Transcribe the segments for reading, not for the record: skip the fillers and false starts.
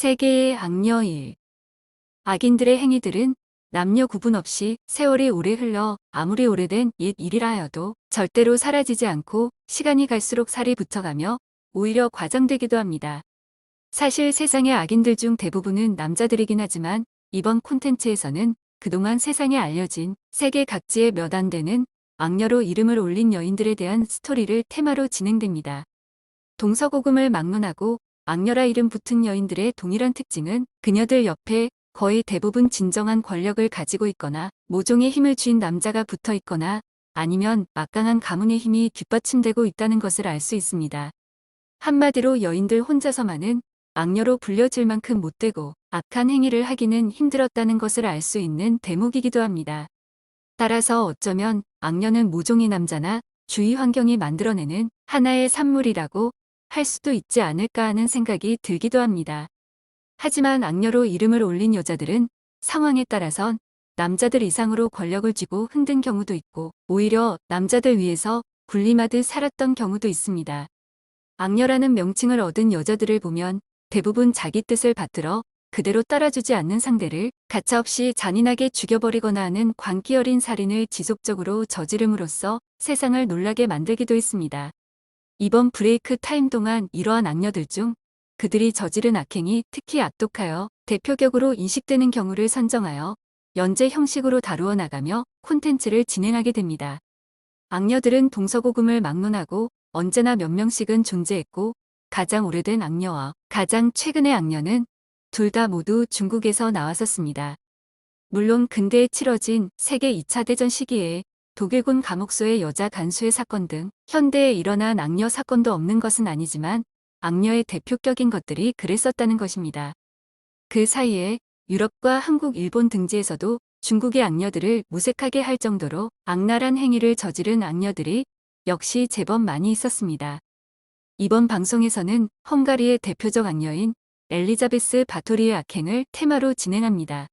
세계의 악녀 일. 악인들의 행위들은 남녀 구분 없이 세월이 오래 흘러 아무리 오래된 옛 일이라 하여도 절대로 사라지지 않고 시간이 갈수록 살이 붙어가며 오히려 과장되기도 합니다. 사실 세상의 악인들 중 대부분은 남자들이긴 하지만 이번 콘텐츠에서는 그동안 세상에 알려진 세계 각지의 몇 안 되는 악녀로 이름을 올린 여인들에 대한 스토리를 테마로 진행됩니다. 동서고금을 막론하고 악녀라 이름 붙은 여인들의 동일한 특징은 그녀들 옆에 거의 대부분 진정한 권력을 가지고 있거나 모종의 힘을 쥔 남자가 붙어 있거나 아니면 막강한 가문의 힘이 뒷받침되고 있다는 것을 알 수 있습니다. 한마디로 여인들 혼자서만은 악녀로 불려질 만큼 못되고 악한 행위를 하기는 힘들었다는 것을 알 수 있는 대목이기도 합니다. 따라서 어쩌면 악녀는 모종의 남자나 주위 환경이 만들어내는 하나의 산물이라고 할 수도 있지 않을까 하는 생각이 들기도 합니다. 하지만 악녀로 이름을 올린 여자들은 상황에 따라선 남자들 이상으로 권력을 쥐고 흔든 경우도 있고 오히려 남자들 위해서 군림하듯 살았던 경우도 있습니다. 악녀라는 명칭을 얻은 여자들을 보면 대부분 자기 뜻을 받들어 그대로 따라주지 않는 상대를 가차없이 잔인하게 죽여버리거나 하는 광기 어린 살인을 지속적으로 저지름으로써 세상을 놀라게 만들기도 했습니다. 이번 브레이크 타임 동안 이러한 악녀들 중 그들이 저지른 악행이 특히 악독하여 대표격으로 인식되는 경우를 선정하여 연재 형식으로 다루어 나가며 콘텐츠를 진행하게 됩니다. 악녀들은 동서고금을 막론하고 언제나 몇 명씩은 존재했고 가장 오래된 악녀와 가장 최근의 악녀는 둘 다 모두 중국에서 나왔었습니다. 물론 근대에 치러진 세계 2차 대전 시기에 독일군 감옥소의 여자 간수의 사건 등 현대에 일어난 악녀 사건도 없는 것은 아니지만 악녀의 대표격인 것들이 그랬었다는 것입니다. 그 사이에 유럽과 한국, 일본 등지에서도 중국의 악녀들을 무색하게 할 정도로 악랄한 행위를 저지른 악녀들이 역시 제법 많이 있었습니다. 이번 방송에서는 헝가리의 대표적 악녀인 엘리자베스 바토리의 악행을 테마로 진행합니다.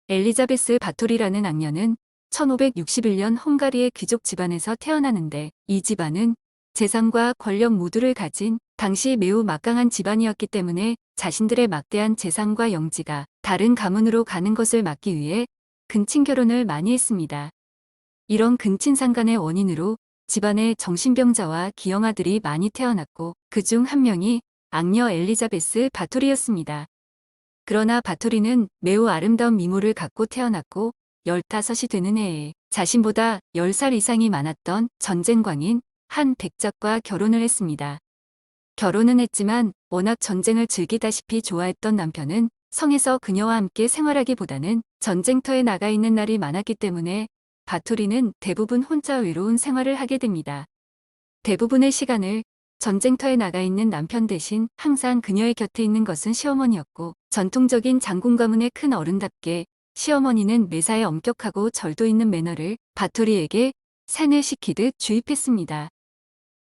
엘리자베스 바토리라는 악녀는 1561년 헝가리의 귀족 집안에서 태어나는데 이 집안은 재산과 권력 모두를 가진 당시 매우 막강한 집안이었기 때문에 자신들의 막대한 재산과 영지가 다른 가문으로 가는 것을 막기 위해 근친 결혼을 많이 했습니다. 이런 근친상간의 원인으로 집안에 정신병자와 기형아들이 많이 태어났고 그중 한 명이 악녀 엘리자베스 바토리였습니다. 그러나 바토리는 매우 아름다운 미모를 갖고 태어났고 15이 되는 해에 자신보다 10살 이상이 많았던 전쟁광인 한 백작과 결혼을 했습니다. 결혼은 했지만 워낙 전쟁을 즐기다시피 좋아했던 남편은 성에서 그녀와 함께 생활하기보다는 전쟁터에 나가 있는 날이 많았기 때문에 바토리는 대부분 혼자 외로운 생활을 하게 됩니다. 대부분의 시간을 전쟁터에 나가 있는 남편 대신 항상 그녀의 곁에 있는 것은 시어머니였고 전통적인 장군 가문의 큰 어른답게 시어머니는 매사에 엄격하고 절도 있는 매너를 바토리에게 세뇌시키듯 주입했습니다.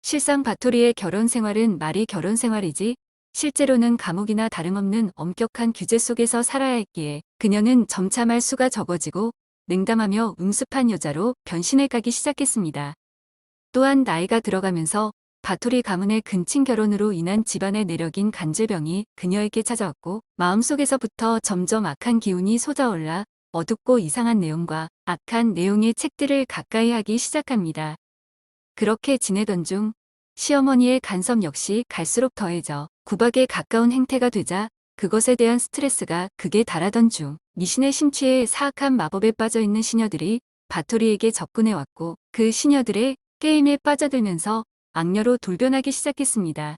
실상 바토리의 결혼 생활은 말이 결혼 생활이지 실제로는 감옥이나 다름없는 엄격한 규제 속에서 살아야 했기에 그녀는 점차 말수가 적어지고 냉담하며 음습한 여자로 변신해 가기 시작했습니다. 또한 나이가 들어가면서 바토리 가문의 근친 결혼으로 인한 집안의 내력인 간질병이 그녀에게 찾아왔고 마음속에서부터 점점 악한 기운이 솟아올라 어둡고 이상한 내용과 악한 내용의 책들을 가까이 하기 시작합니다. 그렇게 지내던 중 시어머니의 간섭 역시 갈수록 더해져 구박에 가까운 행태가 되자 그것에 대한 스트레스가 극에 달하던 중 미신의 심취에 사악한 마법에 빠져있는 시녀들이 바토리에게 접근해왔고 그 시녀들의 게임에 빠져들면서 악녀로 돌변하기 시작했습니다.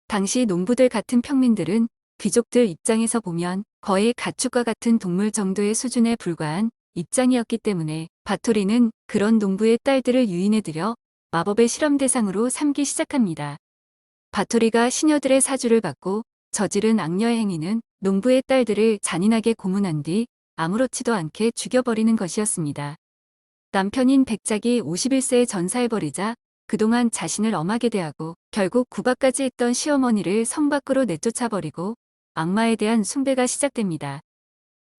당시 농부들 같은 평민들은 귀족들 입장에서 보면 거의 가축과 같은 동물 정도의 수준에 불과한 입장이었기 때문에 바토리는 그런 농부의 딸들을 유인해들여 마법의 실험 대상으로 삼기 시작합니다. 바토리가 시녀들의 사주를 받고 저지른 악녀의 행위는 농부의 딸들을 잔인하게 고문한 뒤 아무렇지도 않게 죽여버리는 것이었습니다. 남편인 백작이 51세에 전사해버리자 그동안 자신을 엄하게 대하고 결국 구박까지 했던 시어머니를 성 밖으로 내쫓아버리고 악마에 대한 숭배가 시작됩니다.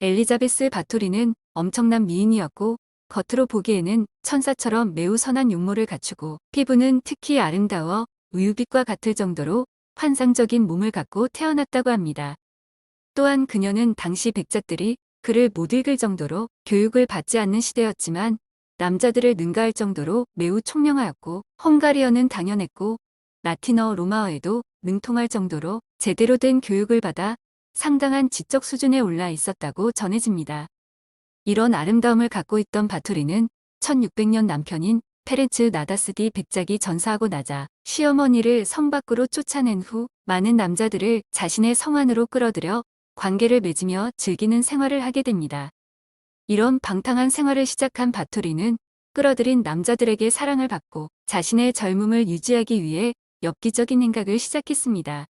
엘리자베스 바토리는 엄청난 미인이었고 겉으로 보기에는 천사처럼 매우 선한 용모를 갖추고 피부는 특히 아름다워 우유빛과 같을 정도로 환상적인 몸을 갖고 태어났다고 합니다. 또한 그녀는 당시 백자들이 글을 못 읽을 정도로 교육을 받지 않는 시대였지만 남자들을 능가할 정도로 매우 총명하였고 헝가리어는 당연했고 라틴어 로마어에도 능통할 정도로 제대로 된 교육을 받아 상당한 지적 수준에 올라 있었다고 전해집니다. 이런 아름다움을 갖고 있던 바토리는 1600년 남편인 페렌츠 나다스디 백작이 전사하고 나자 시어머니를 성 밖으로 쫓아낸 후 많은 남자들을 자신의 성 안으로 끌어들여 관계를 맺으며 즐기는 생활을 하게 됩니다. 이런 방탕한 생활을 시작한 바토리는 끌어들인 남자들에게 사랑을 받고 자신의 젊음을 유지하기 위해 엽기적인 행각을 시작했습니다.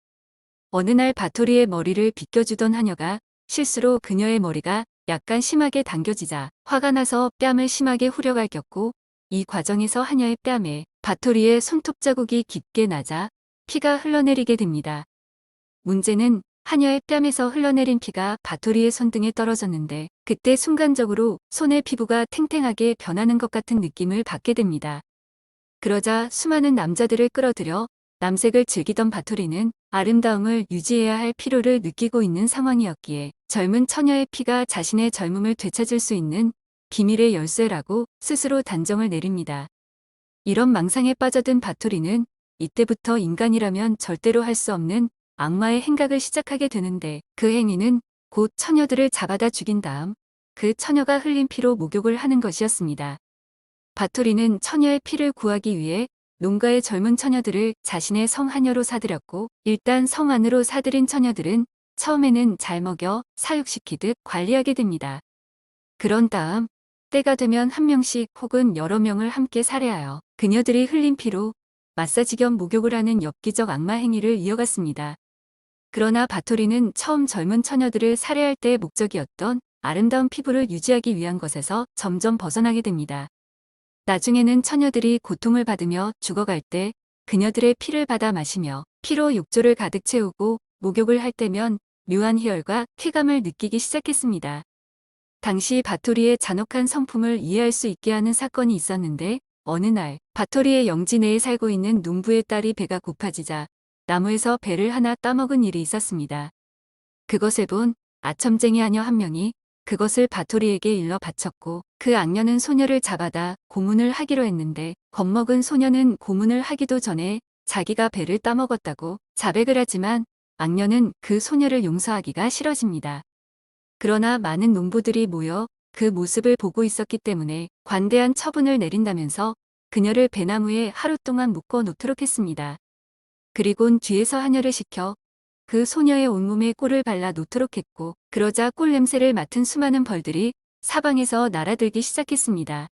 어느 날 바토리의 머리를 빗겨주던 하녀가 실수로 그녀의 머리가 약간 심하게 당겨지자 화가 나서 뺨을 심하게 후려갈겼고 이 과정에서 하녀의 뺨에 바토리의 손톱 자국이 깊게 나자 피가 흘러내리게 됩니다. 문제는 하녀의 뺨에서 흘러내린 피가 바토리의 손등에 떨어졌는데 그때 순간적으로 손의 피부가 탱탱하게 변하는 것 같은 느낌을 받게 됩니다. 그러자 수많은 남자들을 끌어들여 남색을 즐기던 바토리는 아름다움을 유지해야 할 필요를 느끼고 있는 상황이었기에 젊은 처녀의 피가 자신의 젊음을 되찾을 수 있는 비밀의 열쇠라고 스스로 단정을 내립니다. 이런 망상에 빠져든 바토리는 이때부터 인간이라면 절대로 할 수 없는 악마의 행각을 시작하게 되는데 그 행위는 곧 처녀들을 잡아다 죽인 다음 그 처녀가 흘린 피로 목욕을 하는 것이었습니다. 바토리는 처녀의 피를 구하기 위해 농가의 젊은 처녀들을 자신의 성 하녀로 사들였고 일단 성 안으로 사들인 처녀들은 처음에는 잘 먹여 사육시키듯 관리하게 됩니다. 그런 다음 때가 되면 한 명씩 혹은 여러 명을 함께 살해하여 그녀들이 흘린 피로 마사지 겸 목욕을 하는 엽기적 악마 행위를 이어갔습니다. 그러나 바토리는 처음 젊은 처녀들을 살해할 때의 목적이었던 아름다운 피부를 유지하기 위한 것에서 점점 벗어나게 됩니다. 나중에는 처녀들이 고통을 받으며 죽어갈 때 그녀들의 피를 받아 마시며 피로 욕조를 가득 채우고 목욕을 할 때면 묘한 희열과 쾌감을 느끼기 시작했습니다. 당시 바토리의 잔혹한 성품을 이해할 수 있게 하는 사건이 있었는데 어느 날 바토리의 영지 내에 살고 있는 농부의 딸이 배가 고파지자 나무에서 배를 하나 따먹은 일이 있었습니다. 그것을 본 아첨쟁이 하녀 한 명이 그것을 바토리에게 일러 바쳤고 그 악녀는 소녀를 잡아다 고문을 하기로 했는데 겁먹은 소녀는 고문을 하기도 전에 자기가 배를 따먹었다고 자백을 하지만 악녀는 그 소녀를 용서하기가 싫어집니다. 그러나 많은 농부들이 모여 그 모습을 보고 있었기 때문에 관대한 처분을 내린다면서 그녀를 배나무에 하루 동안 묶어 놓도록 했습니다. 그리곤 뒤에서 하녀를 시켜 그 소녀의 온몸에 꿀을 발라 놓도록 했고 그러자 꿀 냄새를 맡은 수많은 벌들이 사방에서 날아들기 시작했습니다.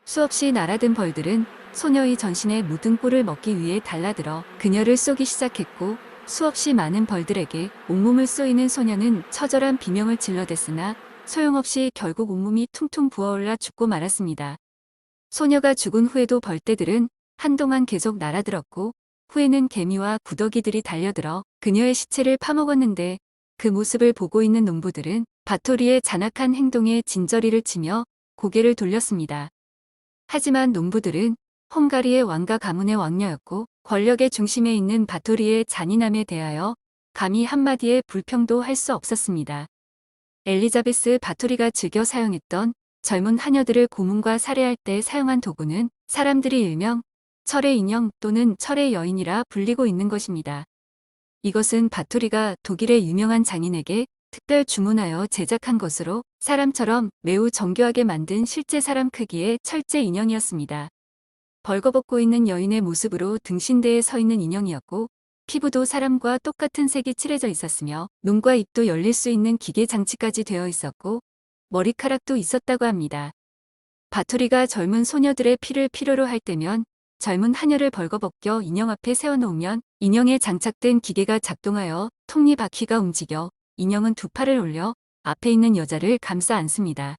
수없이 날아든 벌들은 소녀의 전신에 묻은 꿀을 먹기 위해 달라들어 그녀를 쏘기 시작했고 수없이 많은 벌들에게 온몸을 쏘이는 소녀는 처절한 비명을 질러댔으나 소용없이 결국 온몸이 퉁퉁 부어올라 죽고 말았습니다. 소녀가 죽은 후에도 벌떼들은 한동안 계속 날아들었고 후에는 개미와 구더기들이 달려들어 그녀의 시체를 파먹었는데 그 모습을 보고 있는 농부들은 바토리의 잔악한 행동에 진저리를 치며 고개를 돌렸습니다. 하지만 농부들은 헝가리의 왕가 가문의 왕녀였고 권력의 중심에 있는 바토리의 잔인함에 대하여 감히 한마디의 불평도 할 수 없었습니다. 엘리자베스 바토리가 즐겨 사용했던 젊은 하녀들을 고문과 살해할 때 사용한 도구는 사람들이 일명 철의 인형 또는 철의 여인이라 불리고 있는 것입니다. 이것은 바토리가 독일의 유명한 장인에게 특별 주문하여 제작한 것으로 사람처럼 매우 정교하게 만든 실제 사람 크기의 철제 인형이었습니다. 벌거벗고 있는 여인의 모습으로 등신대에 서 있는 인형이었고 피부도 사람과 똑같은 색이 칠해져 있었으며 눈과 입도 열릴 수 있는 기계 장치까지 되어 있었고 머리카락도 있었다고 합니다. 바토리가 젊은 소녀들의 피를 필요로 할 때면 젊은 하녀를 벌거벗겨 인형 앞에 세워놓으면 인형에 장착된 기계가 작동하여 톱니바퀴가 움직여 인형은 두 팔을 올려 앞에 있는 여자를 감싸 안습니다.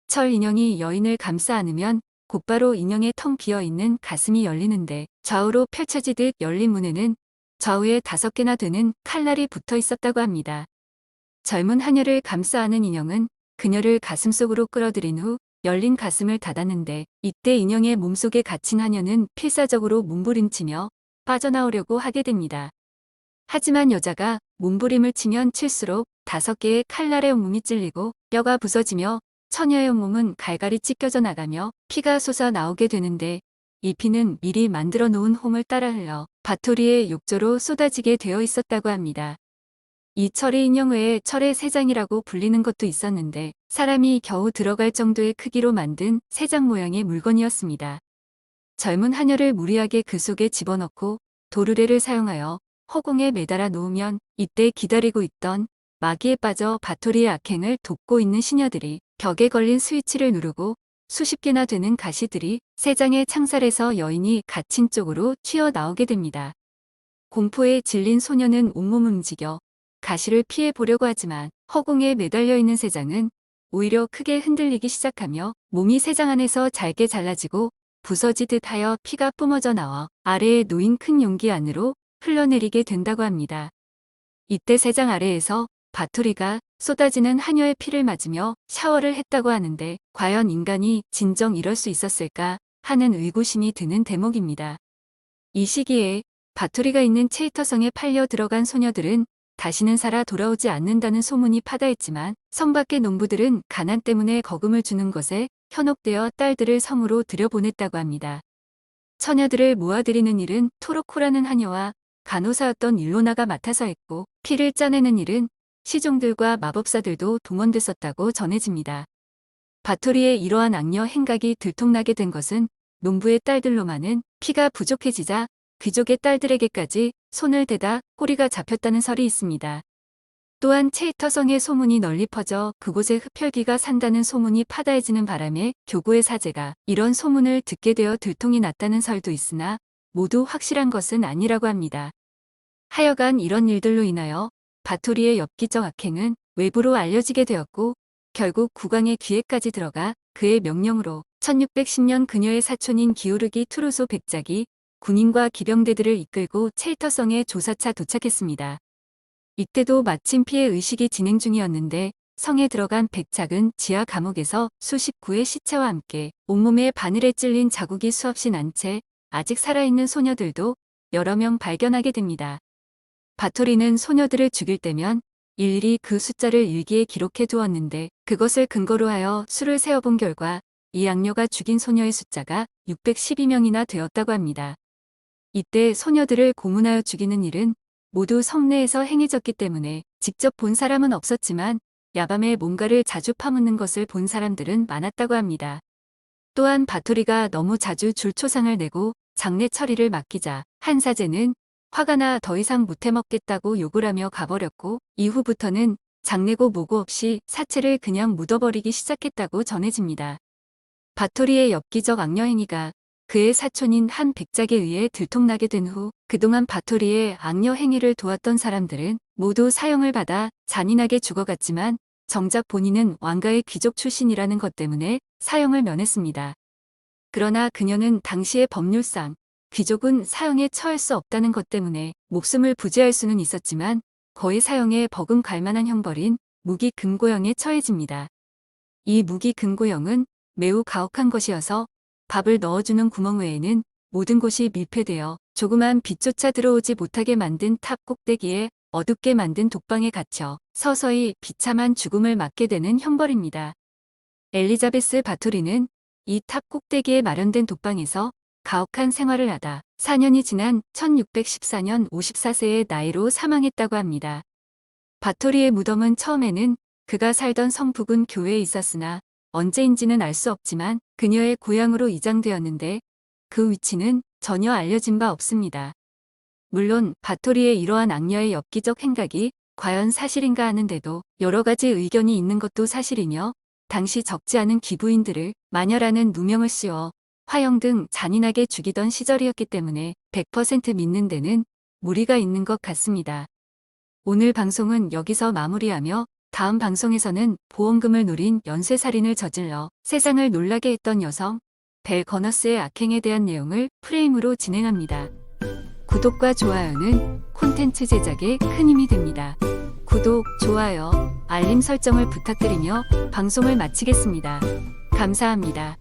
철 인형이 여인을 감싸 안으면 곧바로 인형의 텅 비어있는 가슴이 열리는데 좌우로 펼쳐지듯 열린 문에는 좌우에 5개나 되는 칼날이 붙어 있었다고 합니다. 젊은 하녀를 감싸 안은 인형은 그녀를 가슴속으로 끌어들인 후 열린 가슴을 닫았는데 이때 인형의 몸속에 갇힌 하녀는 필사적으로 몸부림치며 빠져나오려고 하게 됩니다. 하지만 여자가 몸부림을 치면 칠수록 5개의 칼날에 온몸이 찔리고 뼈가 부서지며 처녀의 온몸은 갈갈이 찢겨져 나가며 피가 솟아 나오게 되는데 이 피는 미리 만들어 놓은 홈을 따라 흘러 바토리의 욕조로 쏟아지게 되어 있었다고 합니다. 이 철의 인형 외에 철의 새장이라고 불리는 것도 있었는데 사람이 겨우 들어갈 정도의 크기로 만든 새장 모양의 물건이었습니다. 젊은 하녀를 무리하게 그 속에 집어넣고 도르래를 사용하여 허공에 매달아 놓으면 이때 기다리고 있던 마귀에 빠져 바토리의 악행을 돕고 있는 시녀들이 벽에 걸린 스위치를 누르고 수십 개나 되는 가시들이 새장의 창살에서 여인이 갇힌 쪽으로 튀어나오게 됩니다. 공포에 질린 소녀는 온몸을 움직여 가시를 피해 보려고 하지만 허공에 매달려 있는 새장은 오히려 크게 흔들리기 시작하며 몸이 새장 안에서 잘게 잘라지고 부서지듯 하여 피가 뿜어져 나와 아래에 놓인 큰 용기 안으로 흘러내리게 된다고 합니다. 이때 새장 아래에서 바토리가 쏟아지는 하녀의 피를 맞으며 샤워를 했다고 하는데 과연 인간이 진정 이럴 수 있었을까 하는 의구심이 드는 대목입니다. 이 시기에 바토리가 있는 체이터성에 팔려 들어간 소녀들은 다시는 살아 돌아오지 않는다는 소문이 파다했지만 성 밖의 농부들은 가난 때문에 거금을 주는 것에 현혹되어 딸들을 성으로 들여보냈다고 합니다. 처녀들을 모아들이는 일은 토로코라는 하녀와 간호사였던 일로나가 맡아서 했고 피를 짜내는 일은 시종들과 마법사들도 동원됐었다고 전해집니다. 바토리의 이러한 악녀 행각이 들통나게 된 것은 농부의 딸들로만은 피가 부족해지자 귀족의 딸들에게까지 손을 대다 꼬리가 잡혔다는 설이 있습니다. 또한 체이터성의 소문이 널리 퍼져 그곳에 흡혈귀가 산다는 소문이 파다해지는 바람에 교구의 사제가 이런 소문을 듣게 되어 들통이 났다는 설도 있으나 모두 확실한 것은 아니라고 합니다. 하여간 이런 일들로 인하여 바토리의 엽기적 악행은 외부로 알려지게 되었고 결국 국왕의 귀에까지 들어가 그의 명령으로 1610년 그녀의 사촌인 기오르기 투르소 백작이 군인과 기병대들을 이끌고 체이터성에 조사차 도착했습니다. 이때도 마침 피해 의식이 진행 중이었는데 성에 들어간 백작은 지하 감옥에서 수십 구의 시체와 함께 온몸에 바늘에 찔린 자국이 수없이 난 채 아직 살아있는 소녀들도 여러 명 발견하게 됩니다. 바토리는 소녀들을 죽일 때면 일일이 그 숫자를 일기에 기록해 두었는데 그것을 근거로 하여 수를 세어본 결과 이 악녀가 죽인 소녀의 숫자가 612명이나 되었다고 합니다. 이때 소녀들을 고문하여 죽이는 일은 모두 성내에서 행해졌기 때문에 직접 본 사람은 없었지만 야밤에 뭔가를 자주 파묻는 것을 본 사람들은 많았다고 합니다. 또한 바토리가 너무 자주 줄초상을 내고 장례 처리를 맡기자 한 사제는 화가 나 더 이상 못 해먹겠다고 욕을 하며 가버렸고 이후부터는 장례고 뭐고 없이 사체를 그냥 묻어버리기 시작했다고 전해집니다. 바토리의 엽기적 악녀 행위가 그의 사촌인 한 백작에 의해 들통나게 된 후 그동안 바토리의 악녀 행위를 도왔던 사람들은 모두 사형을 받아 잔인하게 죽어갔지만 정작 본인은 왕가의 귀족 출신이라는 것 때문에 사형을 면했습니다. 그러나 그녀는 당시의 법률상 귀족은 사형에 처할 수 없다는 것 때문에 목숨을 부지할 수는 있었지만 거의 사형에 버금갈 만한 형벌인 무기 금고형에 처해집니다. 이 무기 금고형은 매우 가혹한 것이어서 밥을 넣어주는 구멍 외에는 모든 곳이 밀폐되어 조그만 빛조차 들어오지 못하게 만든 탑 꼭대기에 어둡게 만든 독방에 갇혀 서서히 비참한 죽음을 맞게 되는 형벌입니다. 엘리자베스 바토리는 이 탑 꼭대기에 마련된 독방에서 가혹한 생활을 하다 4년이 지난 1614년 54세의 나이로 사망했다고 합니다. 바토리의 무덤은 처음에는 그가 살던 성 부근 교회에 있었으나 언제인지는 알 수 없지만 그녀의 고향으로 이장되었는데 그 위치는 전혀 알려진 바 없습니다. 물론 바토리의 이러한 악녀의 엽기적 행각이 과연 사실인가 하는데도 여러 가지 의견이 있는 것도 사실이며 당시 적지 않은 귀부인들을 마녀라는 누명을 씌워 화형 등 잔인하게 죽이던 시절이었기 때문에 100% 믿는 데는 무리가 있는 것 같습니다. 오늘 방송은 여기서 마무리하며 다음 방송에서는 보험금을 노린 연쇄살인을 저질러 세상을 놀라게 했던 여성 벨 거너스의 악행에 대한 내용을 프레임으로 진행합니다. 구독과 좋아요는 콘텐츠 제작에 큰 힘이 됩니다. 구독, 좋아요, 알림 설정을 부탁드리며 방송을 마치겠습니다. 감사합니다.